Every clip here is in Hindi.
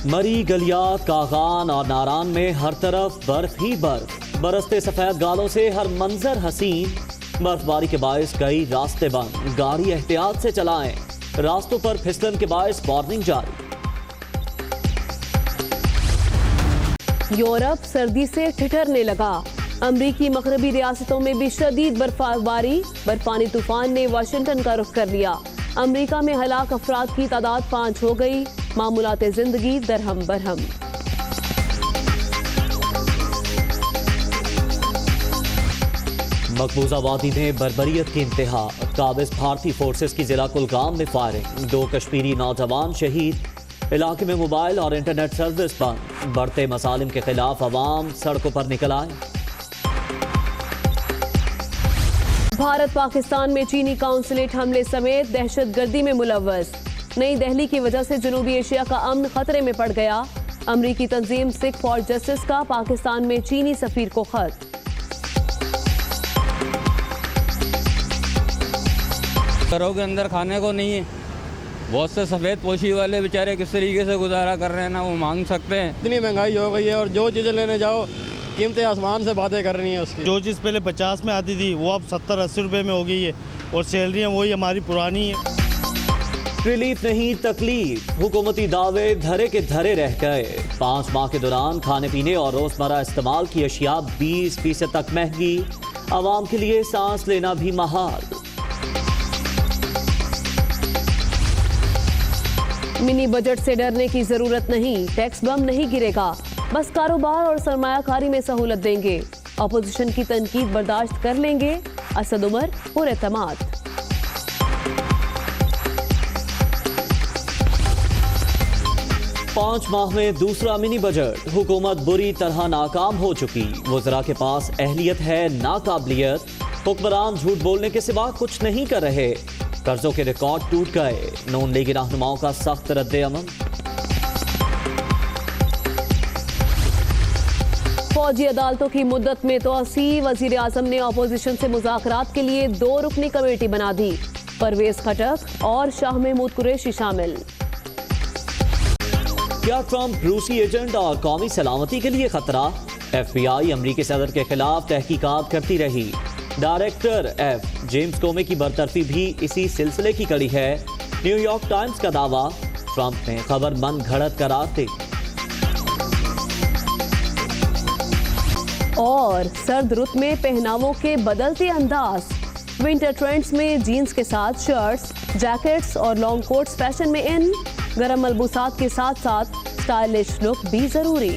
मरी, गलियात, कागान और नारान में हर तरफ बर्फ ही बर्फ। बरसते सफेद गालों से हर मंजर हसीन। बर्फबारी के बायस कई रास्ते बंद, गाड़ी एहतियात से चलाएं। रास्तों पर फिसलन के बायस वार्निंग जारी। यूरोप सर्दी से ठिठुरने लगा। अमरीकी मगरबी रियासतों में भी शदीद बर्फबारी। बर्फानी तूफान ने वाशिंगटन का रुख कर लिया। अमरीका में हलाक अफराद की तादाद 5 हो गई। मामूलात जिंदगी दरहम बरहम। मकबूजा वादी में बर्बरियत की इंतहा। काबिज भारतीय फोर्सेस की जिला कुलगाम में फायरिंग। 2 कश्मीरी नौजवान शहीद। इलाके में मोबाइल और इंटरनेट सर्विस बंद। बढ़ते मसालिम के खिलाफ अवाम सड़कों पर निकल आए। भारत पाकिस्तान में चीनी काउंसलेट हमले समेत दहशतगर्दी में मुलव्वस। नई दिल्ली की वजह से जनूबी एशिया का अमन खतरे में पड़ गया। अमरीकी तंजीम सिख फॉर जस्टिस का पाकिस्तान में चीनी सफीर को खत। घरों के अंदर खाने को नहीं है। बहुत से सफ़ेद पोशी वाले बेचारे किस तरीके से गुजारा कर रहे हैं ना वो मांग सकते हैं। इतनी महंगाई हो गई है और जो चीज़ें लेने जाओ कीमतें आसमान से बातें कर रही हैं उसकी। जो चीज़ पहले 50 में आती थी वो अब 70-80 रुपए में हो गई है और सैलरियाँ वही हमारी पुरानी है। रिलीफ नहीं तकलीफ। हुकूमती दावे धरे के धरे रह गए। 5 माह के दौरान खाने पीने और रोजमर्रा इस्तेमाल की अशिया 20% तक महंगी। आवाम के लिए सांस लेना भी महाल। मिनी बजट से डरने की जरूरत नहीं। टैक्स बम नहीं गिरेगा, बस कारोबार और सरमायाकारी में सहूलत देंगे। अपोजिशन की तनकीद बर्दाश्त कर लेंगे। असद उमर पुरएतमाद। 5 माह में दूसरा मिनी बजट। हुकूमत बुरी तरह नाकाम हो चुकी। वज़रा के पास अहलियत है ना काबिलियत। हुक्मरान झूठ बोलने के सिवा कुछ नहीं कर रहे। कर्जों के रिकॉर्ड टूट गए। नून लीगी रहनुमाओं का सख्त रद्द-ए-अमल। फौजी अदालतों की मुद्दत में तोसी। वजीर आजम ने अपोजिशन से मुज़ाकरात के लिए 2 रुकनी कमेटी बना दी। परवेज खटक और शाह महमूद कुरैशी शामिल। क्या ट्रंप रूसी एजेंट और कौमी सलामती के लिए खतरा? FBI अमरीकी सदर के खिलाफ तहकीकात करती रही। डायरेक्टर F जेम्स कोमे की बरतरफी भी इसी सिलसिले की कड़ी है। न्यूयॉर्क टाइम्स का दावा, ट्रंप ने खबर मन घड़त करार दी। और सर्द रुत में पहनावों के बदलते अंदाज। विंटर ट्रेंड्स में जीन्स के साथ शर्ट्स, जैकेट्स और लॉन्ग कोट्स फैशन में इन। गरम मलबूसात के साथ साथ स्टाइलिश लुक भी जरूरी।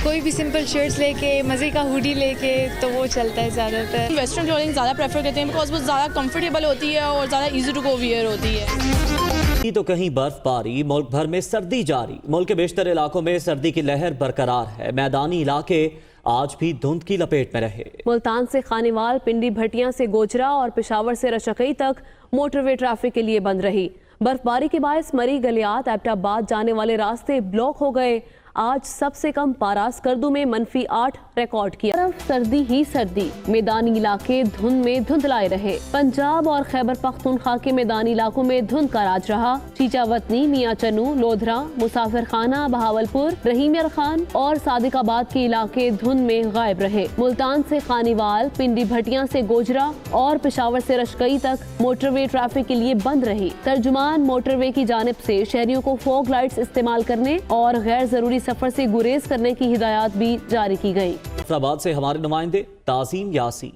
कोई भी सिंपल शर्ट्स लेके, मज़े का हुडी लेके तो वो चलता है ज़्यादातर। वेस्टर्न क्लोथिंग ज़्यादा प्रेफर करते हैं बिकॉज वो ज़्यादा कंफर्टेबल होती है और ज़्यादा इजी टू गो वियर होती है। तो कहीं बर्फबारी, मुल्क भर में सर्दी जारी। मुल्क के बेशतर इलाकों में सर्दी की लहर बरकरार है। मैदानी इलाके आज भी धुंध की लपेट में रहे। मुल्तान से खानीवाल, पिंडी भटियां से गोजरा और पेशावर से रशकई तक मोटरवे ट्रैफिक के लिए बंद रही। बर्फबारी के बायस मरी, गलियात, एबटाबाद जाने वाले रास्ते ब्लॉक हो गए। आज सबसे कम पारा स्कर्दू में -8 रिकॉर्ड किया। सर्दी ही सर्दी। मैदानी इलाके धुंध में धुंधलाए रहे। पंजाब और खैबर पख्तूनख्वा के मैदानी इलाकों में धुंध का राज रहा। चीचावतनी, मियां चनू, लोधरा, मुसाफिर खाना, बहावलपुर, रहीमियर खान और सादिकाबाद के इलाके धुंध में गायब रहे। मुल्तान से खानीवाल, पिंडी भटियां से गोजरा और पेशावर से रशकई तक मोटरवे ट्रैफिक के लिए बंद रही। तर्जुमान मोटरवे की जानिब से शहरियों को फॉग लाइट्स इस्तेमाल करने और गैर जरूरी सफर से गुरेज करने की हिदायत भी जारी की गई। फैसलाबाद से हमारे नुमाइंदे ताज़ीम यासी।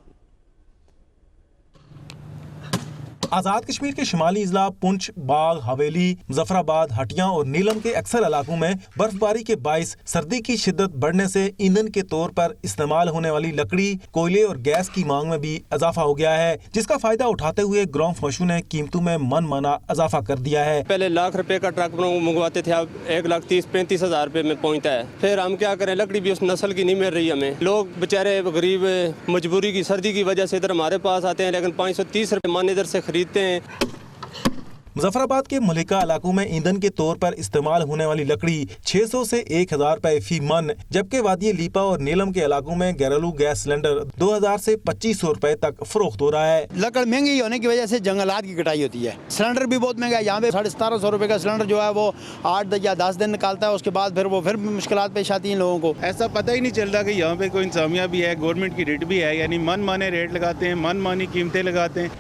आज़ाद कश्मीर के शिमाली इजला पुंछ, बाग, हवेली, मुजफ्फराबाद, हटिया और नीलम के अक्सर इलाकों में बर्फबारी के बाइस सर्दी की शिद्दत बढ़ने से ईंधन के तौर पर इस्तेमाल होने वाली लकड़ी, कोयले और गैस की मांग में भी इजाफा हो गया है, जिसका फायदा उठाते हुए ग्राम फमशू ने कीमतों में मनमाना इजाफा कर दिया है। पहले लाख रुपए का ट्रक मंगवाते थे, अब 1,30,35 हजार रुपए में पहुँचता है। फिर हम क्या करें, लकड़ी भी उस नस्ल की नहीं मिल रही हमें। लोग बेचारे गरीब मजबूरी की सर्दी की वजह से इधर हमारे पास आते हैं, लेकिन 530 रुपए मान इधर से खरीदते हैं। मुजफ्फराबाद के मलिका इलाकों में ईंधन के तौर पर इस्तेमाल होने वाली लकड़ी 600 से 1000 रुपए फी मन, जबकि वादी लीपा और नीलम के इलाकों में घरेलू गैस सिलेंडर 2000 से 2500 रुपए तक फरोख्त हो रहा है। लकड़ महंगी होने की वजह से जंगलात की कटाई होती है। सिलेंडर भी बहुत महंगा है। यहाँ पे 1750 रुपए का सिलेंडर जो है वो 8 या 10 दिन निकालता है, उसके बाद फिर मुश्किलात पेश आती हैं लोगों को। ऐसा पता ही नहीं चलता कि यहाँ पे कोई इंतजामिया भी है, गवर्नमेंट की रेट भी है, यानी मन माने रेट लगाते हैं, मन मानी कीमतें लगाते हैं।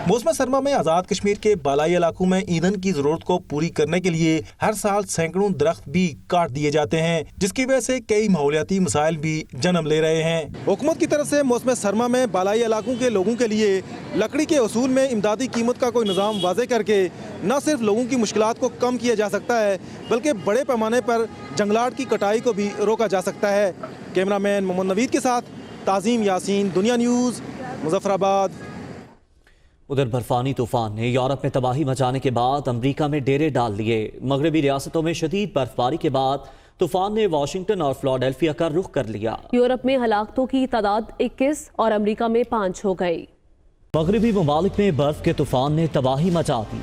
मौसम सरमा में आज़ाद कश्मीर के बालाई इलाकों में ईंधन की जरूरत को पूरी करने के लिए हर साल सैकड़ों दरख्त भी काट दिए जाते हैं, जिसकी वजह से कई माहौलियाती मसाइल भी जन्म ले रहे हैं। हुकूमत की तरफ से मौसम सरमा में बालाई इलाकों के लोगों के लिए लकड़ी के उसूल में इमदादी कीमत का कोई निज़ाम वाज़े करके न सिर्फ लोगों की मुश्किलात को कम किया जा सकता है, बल्कि बड़े पैमाने पर जंगलात की कटाई को भी रोका जा सकता है। कैमरामैन मोहम्मद नवीद के साथ ताज़ीम यासीन, दुनिया न्यूज़, मुजफ्फराबाद। उधर बर्फानी तूफान ने यूरोप में तबाही मचाने के बाद अमेरिका में डेरे डाल लिए। मगरबी रियासतों में शदीद बर्फबारी के बाद तूफान ने वाशिंगटन और फिलाडेल्फिया का रुख कर लिया। यूरोप में हलाकतों की तादाद 21 और अमेरिका में 5 हो गई। मगरबी ममालिक में बर्फ के तूफान ने तबाही मचा दी।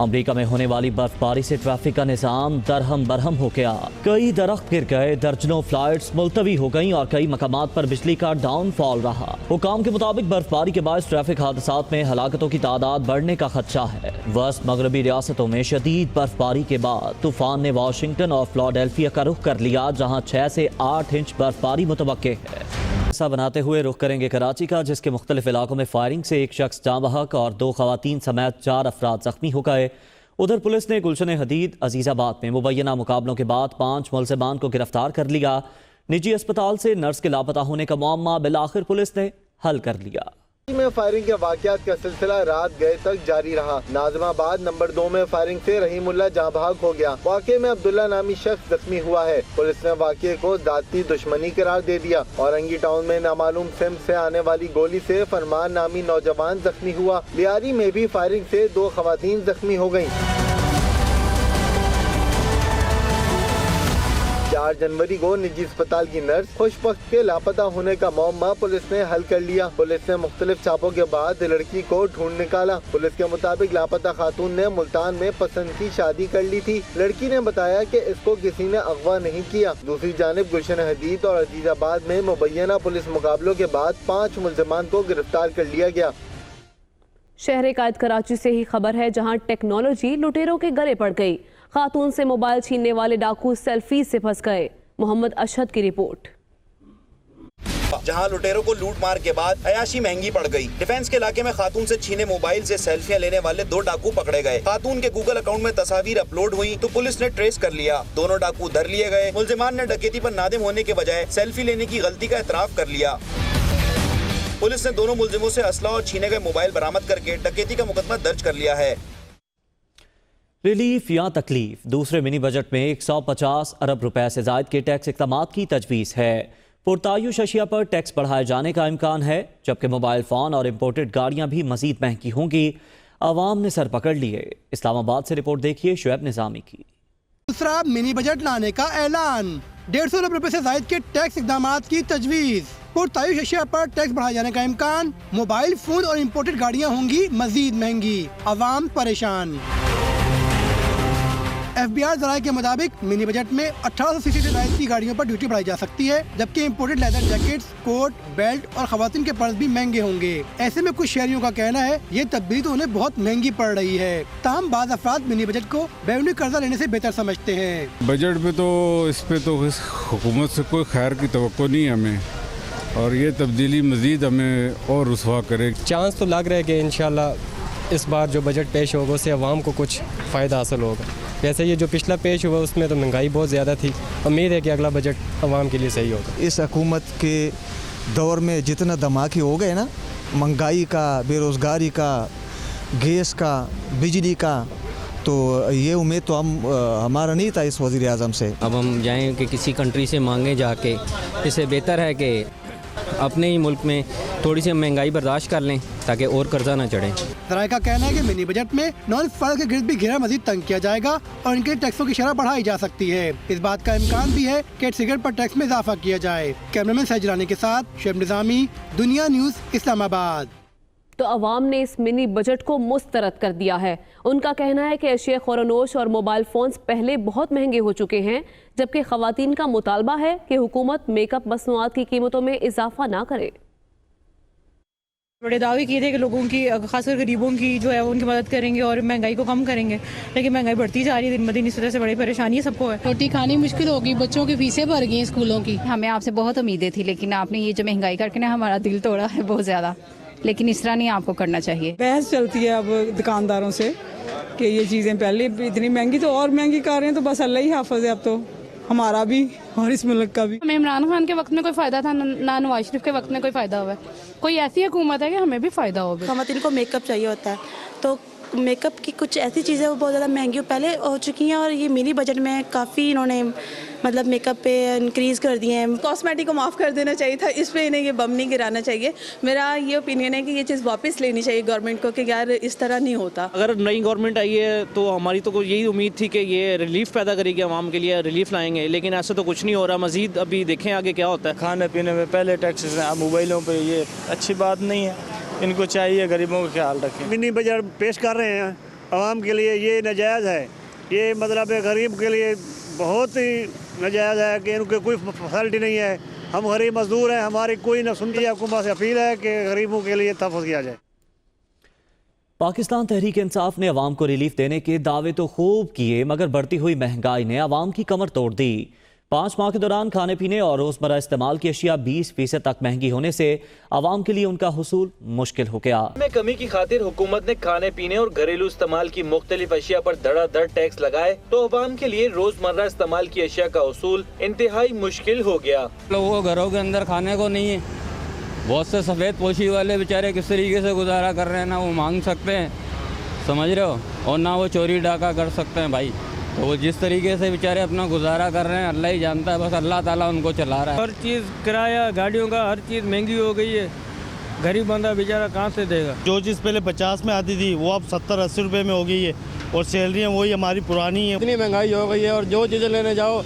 अमेरिका में होने वाली बर्फबारी से ट्रैफिक का निजाम दरहम बरहम हो गया। कई दरख्त गिर गए, दर्जनों फ्लाइट्स मुलतवी हो गईं और कई मकामात पर बिजली का डाउनफॉल रहा। हुकाम के मुताबिक बर्फबारी के बाद ट्रैफिक हादसात में हलाकतों की तादाद बढ़ने का खदशा है। वस्त मगरबी रियासतों में शदीद बर्फबारी के बाद तूफान ने वाशिंगटन और फिलाडेल्फिया का रुख कर लिया, जहाँ 6 से 8 इंच बर्फबारी मुतवक्के है। ऐसा बनाते हुए रुख करेंगे कराची का, जिसके मुख्तलिफ इलाकों में फायरिंग से एक शख्स जाँ बहक और 2 खवातीन समेत 4 अफराद जख्मी हो गए। उधर पुलिस ने गुलशन हदीद अजीजाबाद में मुबैना मुकाबलों के बाद 5 मुलजिमान को गिरफ्तार कर लिया। निजी अस्पताल से नर्स के लापता होने का मामला बिलाखिर पुलिस ने हल कर लिया। में फायरिंग के वाकयात का सिलसिला रात गए तक जारी रहा। नाज़िमाबाद नंबर 2 में फायरिंग से रहीमुल्ला जाँ बहक हो गया। वाक़े में अब्दुल्ला नामी शख्स जख्मी हुआ है। पुलिस ने वाक़े को जाती दुश्मनी करार दे दिया। औरंगी टाउन में नामालूम सिम से आने वाली गोली से फरमान नामी नौजवान जख्मी हुआ। लियारी में भी फायरिंग से 2 खवातीन जख्मी हो गयी। 4 जनवरी को निजी अस्पताल की नर्स खुशबख्त के लापता होने का मामला पुलिस ने हल कर लिया। पुलिस ने मुख्तलिफ छापों के बाद लड़की को ढूंढ निकाला। पुलिस के मुताबिक लापता खातून ने मुल्तान में पसंद की शादी कर ली थी। लड़की ने बताया कि इसको किसी ने अगवा नहीं किया। दूसरी जानिब गुलशन हदीद और अजीजाबाद में मुबैना पुलिस मुकाबलों के बाद 5 मुलजिमान को गिरफ्तार कर लिया गया। शहर कायद कराची से ही खबर है, जहां टेक्नोलॉजी लुटेरों के गले पड़ गई। खातून से मोबाइल छीनने वाले डाकू सेल्फी से फंस गए। मोहम्मद अशहद की रिपोर्ट। जहां लुटेरों को लूट मार के बाद अयाशी महंगी पड़ गई। डिफेंस के इलाके में खातून से छीने मोबाइल से सेल्फियां लेने वाले 2 डाकू पकड़े गए। खातून के गूगल अकाउंट में तस्वीर अपलोड हुई तो पुलिस ने ट्रेस कर लिया। दोनों डाकू धर लिए गए। मुलजिमान ने डकैती पर नादिम होने के बजाय सेल्फी लेने की गलती का एतराफ कर लिया। पुलिस ने दोनों मुलजिमों से असला और छीने गए मोबाइल बरामद करके डकैती का मुकदमा दर्ज कर लिया है। रिलीफ या तकलीफ। दूसरे मिनी बजट में 150 अरब रुपए से जायद के टैक्स इक़दाम की तजवीज़ है। पुरतायुश अशिया पर टैक्स बढ़ाए जाने का इम्कान है, जबकि मोबाइल फ़ोन और इम्पोर्टेड गाड़ियाँ भी मजीद महंगी होंगी। आवाम ने सर पकड़ लिए। इस्लामाबाद से रिपोर्ट देखिए शुएब निज़ामी की। दूसरा मिनी बजट लाने का ऐलान। 150 अरब रुपए से जायद के टैक्स इक़दाम की तजवीज़। पुरतायुश अशिया पर टैक्स बढ़ाए जाने का इम्कान। मोबाइल फोन और इम्पोर्टेड गाड़ियाँ होंगी मजीद महंगी। आवाम परेशान। FBI ज़राए के मुताबिक मिनी बजट में 1800 सीसी से जायद की गाड़ियों पर ड्यूटी बढ़ाई जा सकती है, जबकि imported leather jackets, coat, belt और खवातीन के पर्स भी महंगे होंगे। ऐसे में कुछ शहरियों का कहना है ये तब्दीली तो उन्हें बहुत महंगी पड़ रही है। ताहम बाज़ अफराद मिनी बजट को रेवेन्यू कर्जा लेने से बेहतर समझते हैं। बजट पे तो इस पे तो हुकूमत से कोई खैर की तवक्को नहीं है हमें, और ये तब्दीली मजीद हमें और रुसवा करे। चांस तो लग रहा है कि इंशाल्लाह इस बार जो बजट पेश होगा उससे अवाम को कुछ फ़ायदा हासिल होगा। वैसे ये जो पिछला पेश हुआ उसमें तो महंगाई बहुत ज़्यादा थी। उम्मीद है कि अगला बजट अवाम के लिए सही होगा। इस हुकूमत के दौर में जितना धमाके हो गए ना, महंगाई का, बेरोज़गारी का, गैस का, बिजली का, तो ये उम्मीद तो हमारा नहीं था इस वज़ीर आज़म से। अब हम जाएँ कि किसी कंट्री से मांगे जाके, इससे बेहतर है कि अपने ही मुल्क में थोड़ी सी महंगाई बर्दाश्त कर लें ताकि और कर्जा ना चढ़े। ज़राए का कहना है कि मिनी बजट में नॉन फाइल के गिरद भी घेरा मजीद तंग किया जाएगा और इनके टैक्सों की शरह बढ़ाई जा सकती है। इस बात का इम्कान भी है कि सिगरेट पर टैक्स में इजाफा किया जाए। कैमरामैन सैजलानी के साथ शुएब निज़ामी, दुनिया न्यूज़, इस्लामाबाद। तो अवाम ने इस मिनी बजट को मुस्तरद कर दिया है। उनका कहना है कि अशिया खुरनोश और मोबाइल फ़ोन्स पहले बहुत महंगे हो चुके हैं, जबकि ख़वातीन का मुतालबा है कि हुकूमत मेकअप मसनूआत की कीमतों में इजाफा ना करे। बड़े दावे किए थे कि लोगों की, खासकर गरीबों की जो है उनकी मदद करेंगे और महंगाई को कम करेंगे, लेकिन महंगाई बढ़ती जा रही है दिन ब दिन। इस वजह से बड़ी परेशानी है सबको है। रोटी खानी मुश्किल होगी, बच्चों की फीसें भर गई स्कूलों की। हमें आपसे बहुत उम्मीदें थी, लेकिन आपने ये जो महंगाई करके ना हमारा दिल तोड़ा है बहुत ज़्यादा। लेकिन इस तरह नहीं आपको करना चाहिए। बहस चलती है अब दुकानदारों से कि ये चीज़ें पहले इतनी महंगी तो और महंगी कर रहे हैं, तो बस अल्लाह ही हाफ़िज़ है अब तो हमारा भी और इस मुल्क का भी। हमें इमरान खान के वक्त में कोई फ़ायदा था ना नवाज शरीफ के वक्त में कोई फ़ायदा हुआ है। कोई ऐसी हुकूमत है कि हमें भी फ़ायदा हो। ख़वातीन को मेकअप चाहिए होता है, तो मेकअप की कुछ ऐसी चीज़ें वो बहुत ज़्यादा महंगी पहले हो चुकी हैं और ये मिनी बजट में काफ़ी इन्होंने मतलब मेकअप पे इंक्रीज़ कर दिए हैं। कॉस्मेटिक को माफ़ कर देना चाहिए था, इस पे इन्हें ये बम नहीं गिराना चाहिए। मेरा ये ओपिनियन है कि ये चीज़ वापस लेनी चाहिए गवर्नमेंट को कि यार इस तरह नहीं होता। अगर नई गवर्नमेंट आई है तो हमारी तो यही उम्मीद थी कि ये रिलीफ पैदा करेगी, आवाम के लिए रिलीफ लाएंगे, लेकिन ऐसा तो कुछ नहीं हो रहा। मज़ीद अभी देखें आगे क्या होता है। खाने पीने में पहले टैक्सेस हैं, मोबाइलों पर, ये अच्छी बात नहीं है। इनको चाहिए गरीबों का ख्याल रखें। मिनी बजट पेश कर रहे हैं आवाम के लिए, ये नाजायज़ है। ये मतलब गरीब के लिए बहुत ही नाजायज़ है कि इनके कोई फैसिलिटी नहीं है। हम गरीब मजदूर हैं, हमारी कोई न सुनती है। हुकूमत से अपील है कि गरीबों के लिए तहफ़्फ़ुज़ किया जाए। पाकिस्तान तहरीक इंसाफ ने अवाम को रिलीफ देने के दावे तो खूब किए, मगर बढ़ती हुई महंगाई ने अवाम की कमर तोड़ दी। 5 माह के दौरान खाने पीने और रोज़मर्रा इस्तेमाल की अशिया 20% तक महंगी होने से आवाम के लिए उनका हुसूल मुश्किल हो गया। में कमी की खातिर हुकूमत ने खाने पीने और घरेलू इस्तेमाल की मुख्तलिफ अशिया पर धड़ाधड़ टैक्स लगाए, तो आवाम के लिए रोजमर्रा इस्तेमाल की अशिया का हुसूल इंतहाई मुश्किल हो गया। लोगों को घरों के अंदर खाने को नहीं है। बहुत से सफ़ेद पोशी वाले बेचारे किस तरीके से गुजारा कर रहे हैं, ना वो मांग सकते हैं, समझ रहे हो, और ना वो चोरी डाका कर सकते हैं भाई। तो वो जिस तरीके से बेचारे अपना गुजारा कर रहे हैं अल्लाह ही जानता है, बस अल्लाह ताला उनको चला रहा है। हर चीज़ किराया, गाड़ियों का हर चीज़ महंगी हो गई है। गरीब बंदा बेचारा कहाँ से देगा। जो चीज़ पहले 50 में आती थी वो अब 70-80 रुपये में हो गई है, और सैलरियाँ वही हमारी पुरानी है। इतनी महंगाई हो गई है और जो चीज़ें लेने जाओ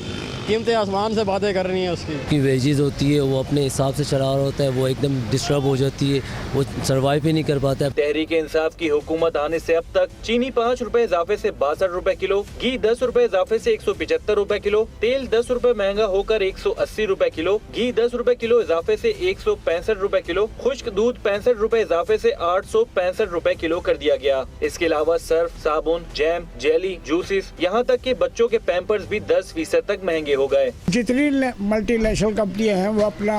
कीमतें आसमान से बातें कर रही हैं। उसकी वेजेस होती है वो अपने हिसाब से चला रहा होता है, वो एकदम डिस्टर्ब हो जाती है, वो सर्वाइव ही नहीं कर पाता है। तहरीक इंसाफ की हुकूमत आने से अब तक चीनी 5 रुपए इजाफे से 62 रुपए किलो, घी 10 रुपए इजाफे से 175 रुपए किलो, तेल 10 रुपए महंगा होकर 180 रुपए किलो, घी 10 रुपए किलो इजाफे से 165 रुपए किलो, खुश्क दूध 65 रुपए इजाफे से 865 रुपए किलो कर दिया गया। इसके अलावा सर्फ, साबुन, जैम, जेली, जूसेस, यहाँ तक कि बच्चों के पैम्पर्स भी 10% तक महंगे हो गए। जितनी मल्टीनेशनल कंपनियां हैं वो अपना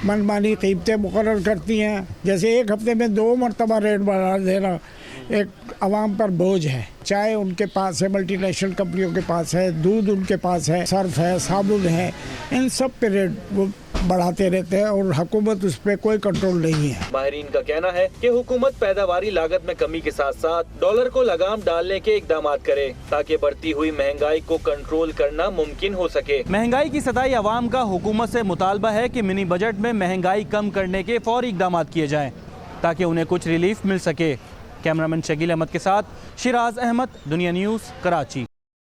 मनमानी कीमतें मुकर्रर करती हैं। जैसे एक हफ्ते में 2 मरतबा रेट बढ़ा देना एक आवाम पर बोझ है। चाय उनके पास है, मल्टीनेशनल कंपनियों के पास है, दूध उनके पास है, सर्फ है, साबुन है, इन सब पे रेट वो बढ़ाते रहते हैं और हुकूमत उस पर कोई कंट्रोल नहीं है। माहिरीन का कहना है कि हुकूमत पैदावारी लागत में कमी के साथ साथ डॉलर को लगाम डालने के इकदाम करे, ताकि बढ़ती हुई महंगाई को कंट्रोल करना मुमकिन हो सके। महंगाई की सताई अवाम का हुकूमत से मुतालबा है कि मिनी बजट में महंगाई कम करने के फौरी इकदाम किए जाएं, ताकि उन्हें कुछ रिलीफ मिल सके। कैमरामैन शकील अहमद के साथ शिराज अहमद, दुनिया न्यूज़, कराची।